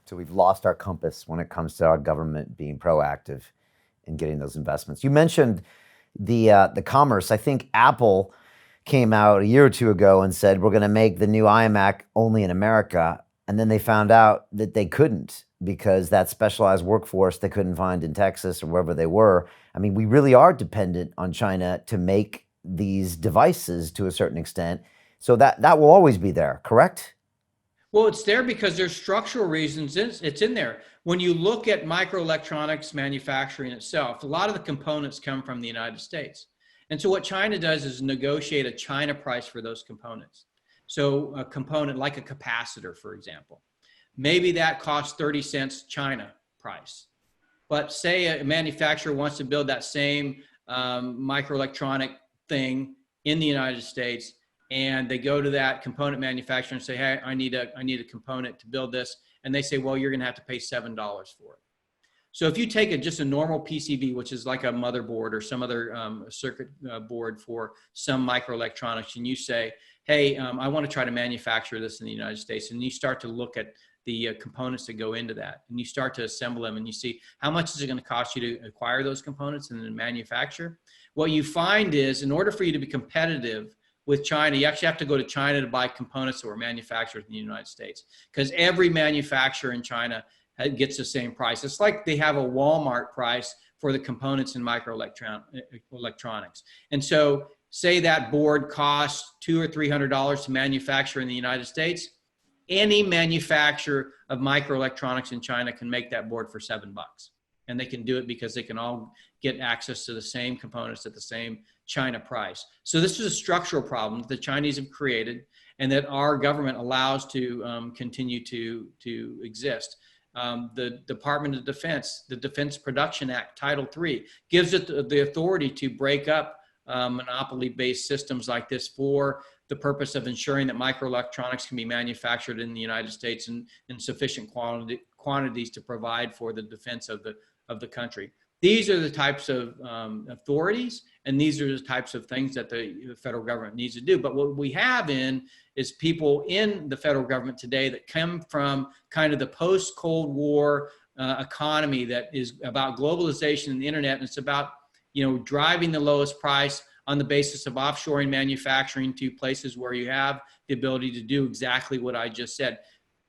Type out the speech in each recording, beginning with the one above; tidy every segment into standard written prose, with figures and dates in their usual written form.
So we've lost our compass when it comes to our government being proactive in getting those investments. You mentioned the commerce. I think Apple came out a year or two ago and said we're going to make the new iMac only in America, and then they found out that they couldn't because that specialized workforce they couldn't find in Texas or wherever they were. I mean, we really are dependent on China to make these devices to a certain extent. So that will always be there, correct? Well, it's there because there's structural reasons. It's in there. When you look at microelectronics manufacturing itself, a lot of the components come from the United States. And so what China does is negotiate a China price for those components. So a component like a capacitor, for example, maybe that costs 30 cents China price. But say a manufacturer wants to build that same microelectronic thing in the United States, and they go to that component manufacturer and say, "Hey, I need a component to build this," and they say, "Well, you're going to have to pay $7 for it." So if you take just a normal PCB, which is like a motherboard or some other circuit board for some microelectronics, and you say, "Hey, I want to try to manufacture this in the United States," and you start to look at the components that go into that, and you start to assemble them, and you see how much is it going to cost you to acquire those components and then manufacture. What you find is, in order for you to be competitive with China, you actually have to go to China to buy components that were manufactured in the United States, because every manufacturer in China gets the same price. It's like they have a Walmart price for the components in microelectronics. And so say that board costs $200 or $300 to manufacture in the United States, any manufacturer of microelectronics in China can make that board for $7. And they can do it because they can all get access to the same components at the same China price. So this is a structural problem that the Chinese have created and that our government allows to continue to exist. The Department of Defense, the Defense Production Act, Title III, gives it the authority to break up monopoly-based systems like this for the purpose of ensuring that microelectronics can be manufactured in the United States in sufficient quantities to provide for the defense of the country. These are the types of authorities, and these are the types of things that the federal government needs to do. But what we have is people in the federal government today that come from kind of the post-Cold War economy that is about globalization and the internet, and it's about driving the lowest price on the basis of offshoring manufacturing to places where you have the ability to do exactly what I just said,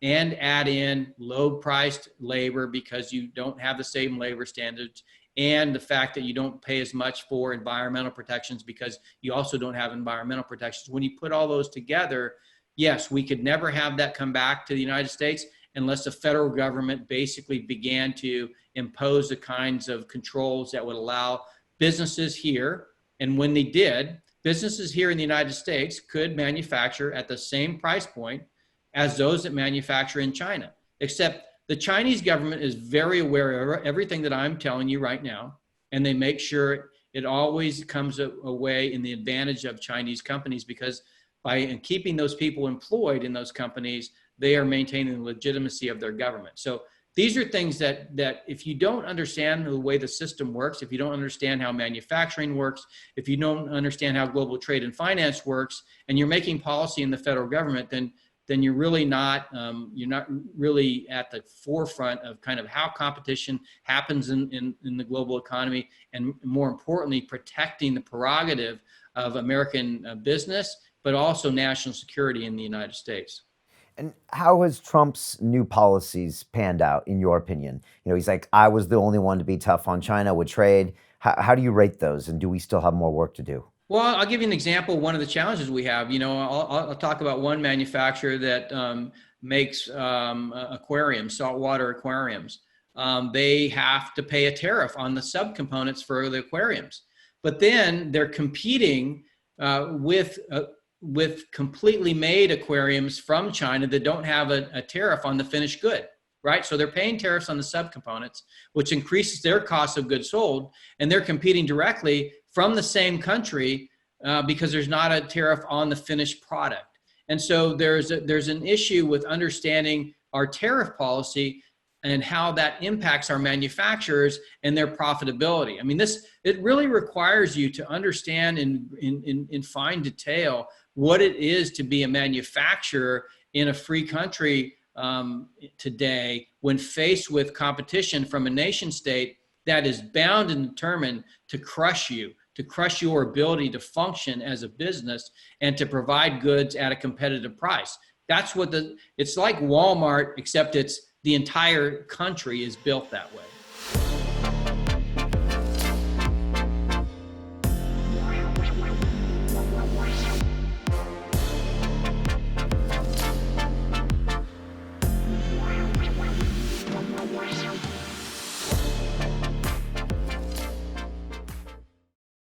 and add in low-priced labor because you don't have the same labor standards, and the fact that you don't pay as much for environmental protections because you also don't have environmental protections. When you put all those together, yes, we could never have that come back to the United States unless the federal government basically began to impose the kinds of controls that would allow businesses here. And when they did, businesses here in the United States could manufacture at the same price point as those that manufacture in China, except the Chinese government is very aware of everything that I'm telling you right now, and they make sure it always comes away in the advantage of Chinese companies, because by keeping those people employed in those companies, they are maintaining the legitimacy of their government. So these are things that if you don't understand the way the system works, if you don't understand how manufacturing works, if you don't understand how global trade and finance works, and you're making policy in the federal government, then you're really not really at the forefront of kind of how competition happens in the global economy, and more importantly, protecting the prerogative of American business, but also national security in the United States. And how has Trump's new policies panned out, in your opinion? He's like, I was the only one to be tough on China with trade. How do you rate those? And do we still have more work to do? Well, I'll give you an example. One of the challenges we have, I'll talk about one manufacturer that makes aquariums, saltwater aquariums. They have to pay a tariff on the subcomponents for the aquariums, but then they're competing with completely made aquariums from China that don't have a tariff on the finished good, right? So they're paying tariffs on the subcomponents, which increases their cost of goods sold, and they're competing directly from the same country because there's not a tariff on the finished product. And so there's an issue with understanding our tariff policy and how that impacts our manufacturers and their profitability. I mean, it really requires you to understand in fine detail what it is to be a manufacturer in a free country today when faced with competition from a nation state that is bound and determined to crush you, to crush your ability to function as a business and to provide goods at a competitive price. That's what it's like Walmart, except the entire country is built that way.